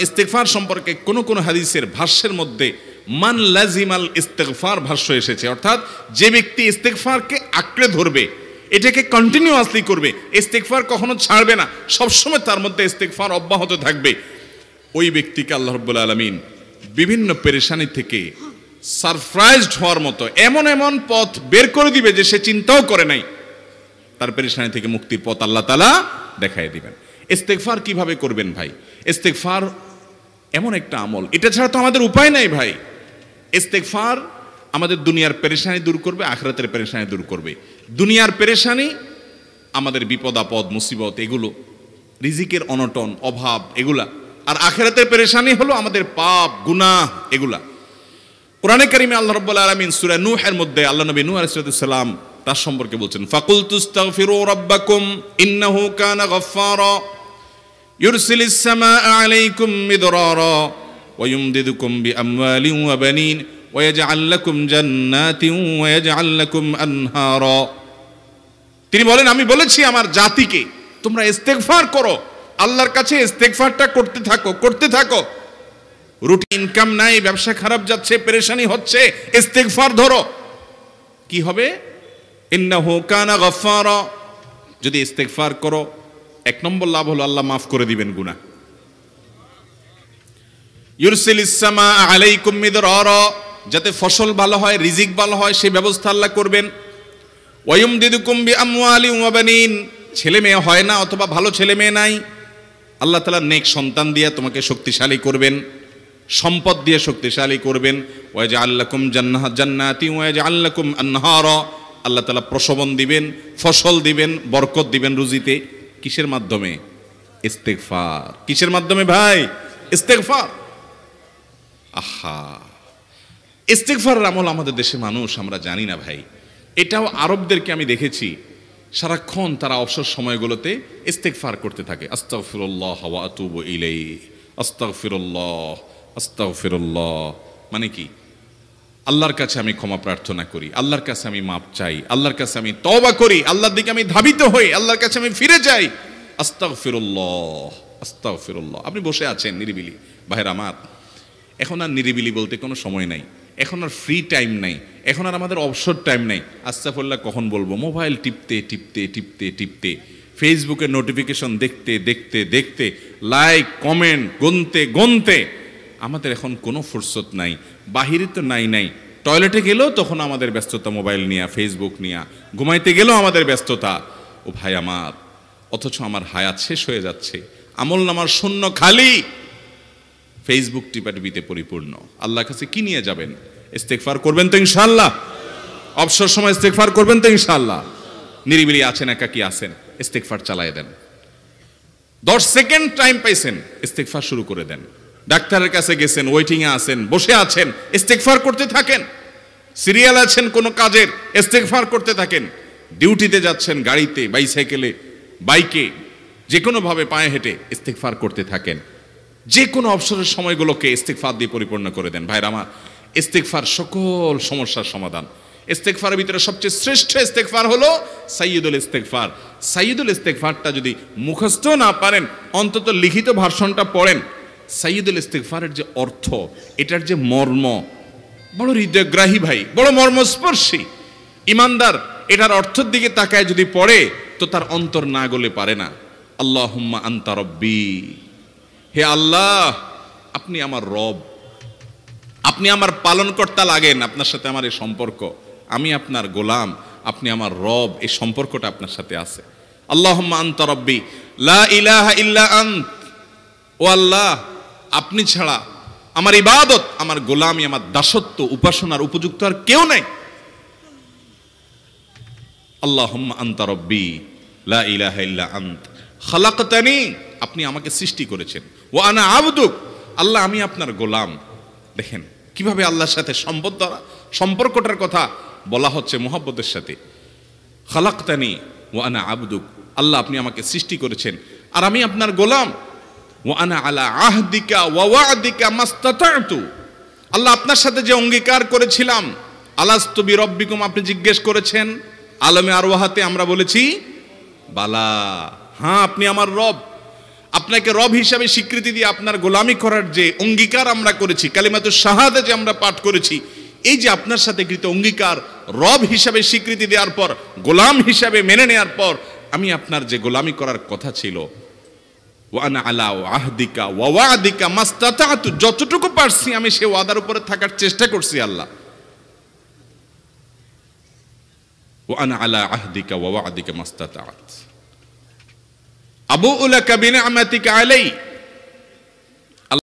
ইস্তেগফার সম্পর্কে কোন কোন হাদিসের ভাষ্যের মধ্যে মান লাজিমাল ইস্তেগফার ভাষ্য এসেছে, অর্থাৎ যে ব্যক্তি ইস্তেগফারকে আঁকড়ে ধরবে, এটাকে কন্টিনিউয়াসলি করবে, ইস্তেগফার কখনো ছাড়বে না, সবসময় তার মধ্যে ইস্তেগফার অব্যাহত থাকবে, ওই ব্যক্তিকে আল্লাহ রাব্বুল আলামিন বিভিন্ন পেরেশানি থেকে সারপ্রাইজড হওয়ার মতো এমন এমন পথ বের করে দিবে যে সে চিন্তাও করে নাই, তার পেরেশানি থেকে মুক্তির পথ আল্লাহ তাআলা দেখায় দিবেন। ইস্তেগফার কিভাবে করবেন ভাই? ইস্তেগফার এমন একটা আমল, এটা ছাড়া তো আমাদের উপায় নাই ভাই। ইস্তেগফার আমাদের দুনিয়ার পেরেশানি দূর করবে, আখিরাতের পেরেশানি দূর করবে। দুনিয়ার পেরেশানি আমাদের বিপদ আপদ মুসিবত এগুলো, রিজিকের অনটন অভাব এগুলা, আর আখিরাতের পেরেশানি হলো আমাদের পাপ গুনাহ এগুলা। কোরআনে কারিমে আল্লাহ রাব্বুল আলামিন সূরা নূহের মধ্যে আল্লাহ নবী নূহ আলাইহিস সালাম তার সম্পর্কে বলছেন, ফাকুলতুস্তাগফিরু রাব্বাকুম ইন্নাহু কানা গাফফারা ইউরসিলিস সামাআ আলাইকুম মিদরারা ওয়া ইউমদিদুকুম বিআমওয়ালিন ওয়া বানিন ওয়া ইয়াজআল লাকুম জান্নাতিন ওয়া ইয়াজআল লাকুম আনহারা। তিনি বলেন, আমি বলেছি আমার জাতিকে তোমরা ইস্তেগফার করো, আল্লাহর কাছে ইস্তেগফারটা করতে থাকো। রুটি ইনকাম নাই, ব্যবসা খারাপ যাচ্ছে, পেরেশানি হচ্ছে, ইস্তেগফার ধরো, কি হবে? ইন্নাহু কানা গাফফারা। যদি ইস্তেগফার করো, এক নম্বর লাভ হলো আল্লাহ মাফ করে দিবেন গুনাহ। ইউরসিলিস সামাআ আলাইকুম মিদরারা, যাতে ফসল ভালো হয়, রিজিক ভালো হয়, সেই ব্যবস্থা আল্লাহ করবেন। ওয়া ইউমদিদুকুম বিআমওয়ালিন ওয়া বানিন, ছেলে মেয়ে হয় না অথবা ভালো ছেলে মেয়ে নাই, আল্লাহ তাআলা নেক সন্তান দিয়ে তোমাকে শক্তিশালী করবেন, সম্পদ দিয়ে শক্তিশালী করবেন। ওয়া ইয়াজআল লাকুম জান্নাতিন ওয়া ইয়াজআল লাকুম আনহারা, আল্লাহ তাআলা প্রসবন দিবেন, ফসল দিবেন, বরকত দিবেন রুজিতে। কিসের মাধ্যমে? ইস্তেগফার। কিসের মাধ্যমে ভাই? ইস্তেগফার। আহা, ইস্তেগফারের আমল আমাদের দেশে মানুষ আমরা জানি না ভাই। এটাও আরবদেরকে আমি দেখেছি সারাক্ষণ তারা অবসর সময়গুলোতে ইস্তেগফার করতে থাকে, আস্তাগফিরুল্লাহ ওয়া আতুবু ইলাইহি, আস্তাগফিরুল্লাহ আস্তাগফিরুল্লাহ। মানে কি? আল্লাহর কাছে আমি ক্ষমা প্রার্থনা করি, আল্লাহর কাছে আমি মাপ চাই, আল্লাহর কাছে আমি তওবা করি, আল্লাহর দিকে আমি ধাবিত হই, আল্লাহর কাছে আমি ফিরে যাই, আস্তাগফিরুল্লাহ আস্তাগফিরুল্লাহ। আপনি বসে আছেন নিরিবিলি, ভাইরা আমার, এখন আর নিরিবিলি বলতে কোনো সময় নাই, এখন আর ফ্রি টাইম নাই, এখন আর আমাদের অবসর টাইম নাই। আস্তাগফিরুল্লাহ কখন বলবো? মোবাইল টিপতে টিপতে টিপতে টিপতে, ফেসবুকের নোটিফিকেশন দেখতে দেখতে দেখতে, লাইক কমেন্ট গুনতে গুনতে আমাদের এখন কোনো ফুরসত নাই। বাহিরে তো নাই, টয়লেটে গেলেও তখন আমাদের ব্যস্ততা মোবাইল নিয়ে, ফেসবুক নিয়ে, ঘুমাইতে গেলেও আমাদের ব্যস্ততা। ও ভাই আমার, অথচ আমার হায়াত শেষ হয়ে যাচ্ছে, আমল নামার শূন্য খালি, ফেসবুক টিপাটিপিতে পরিপূর্ণ। আল্লাহর কাছে কি নিয়ে যাবেন? ইস্তেগফার করবেন তো ইনশাআল্লাহ? অবসর সময় ইস্তেগফার করবেন তো ইনশাআল্লাহ? নিরিবিলি আছেন, একাকী আছেন, ইস্তেগফার চালায় দেন। 10 সেকেন্ড টাইম পাইছেন, ইস্তেগফার শুরু করে দেন। ডাক্তারের কাছে গেছেন, ওয়েটিং এ আছেন, বসে আছেন, ইস্তেগফার করতে থাকেন। সিরিয়াল আছেন কোনো কাজের, ইস্তেগফার করতে থাকেন। ডিউটিতে যাচ্ছেন, গাড়িতে, বাইসাইকেলে, বাইকে, যে কোনো ভাবে পায়ে হেঁটে ইস্তেগফার করতে থাকেন। যে কোনো অবসরের সময়গুলোকে ইস্তেগফার দিয়ে পরিপূর্ণ করে দেন। ভাইরা আমার, ইস্তেগফার সকল সমস্যার সমাধান। ইস্তেগফারের ভিতরে সবচেয়ে শ্রেষ্ঠ ইস্তেগফার হলো সাইয়্যিদুল ইস্তেগফার। সাইয়্যিদুল ইস্তেগফারটা যদি মুখস্থ না পারেন, অন্তত লিখিত ভার্সনটা পড়েন। সাইয়্যিদুল ইস্তেগফারের যে অর্থ, এটার যে মর্ম, বড় হৃদয়গ্রাহী ভাই, বড় মর্মস্পর্শী। ইমানদার এটার অর্থের দিকে তাকায় যদি পড়ে, তো তার অন্তর না গলে পারে না। আল্লাহুম্মা আনতা রব্বি, হে আল্লাহ আপনি আমার রব, আপনি আমার পালনকর্তা লাগেন, আপনার সাথে আমার এই সম্পর্ক, আমি আপনার গোলাম, আপনি আমার রব, এই সম্পর্কটা আপনার সাথে আছে। আল্লাহুম্মা আনতা রব্বি লা ইলাহা ইল্লা আন্ত, ও আল্লাহ আপনি ছাড়া আমার ইবাদত, আমার গোলামি, আমার দাসত্ব, উপাসনার উপযুক্ত আর কেউ নাই। আল্লাহুম্মা আনতা রব্বি লা ইলাহা ইল্লা আন্ত খালাকতানি, আপনি আমাকে সৃষ্টি করেছেন, ওয়া আনা আবদুক, আল্লাহ আমি আপনার গোলাম। দেখেন কিভাবে আল্লাহর সাথে সম্পর্কটার কথা বলা হচ্ছে মুহাব্বতের সাথে। খালাকতানি ওয়া আনা আবদুক, আল্লাহ আপনি আমাকে সৃষ্টি করেছেন আর আমি আপনার গোলাম। ওয়া আনা আলা আহদিকা ওয়া ওয়া'দিকা মাস্তাতা'তু, আল্লাহ আপনার সাথে যে অঙ্গীকার করেছিলাম, আলাস্তু বিরব্বিকুম, আপনি জিজ্ঞেস করেছেন, আলমে আরওয়াহাতে আমরা বলেছি বালা, হ্যাঁ আপনি আমার রব, আপনাকে রব হিসাবে স্বীকৃতি দিয়ে আপনার গোলামি করার যে অঙ্গীকার আমরা করেছি, কালিমাতুশ শাহাদা যে আমরা পাঠ করেছি, এই যে আপনার সাথে কৃত অঙ্গীকার, রব হিসাবে স্বীকৃতি দেওয়ার পর, গোলাম হিসাবে মেনে নেওয়ার পর, আমি আপনার যে গোলামি করার কথা ছিল, ওয়ানা আলা আহদিকা ওয়া ওয়াদিকা মাস্তাতাতু, যতটুকু পারছি আমি সে ওয়াদার উপরে থাকার চেষ্টা করছি আল্লাহ। ওয়ানা আলা আহদিকা ওয়া ওয়াদিকা মাস্তাতাত আবু লাকা বিনি'মাতিকা আলাই,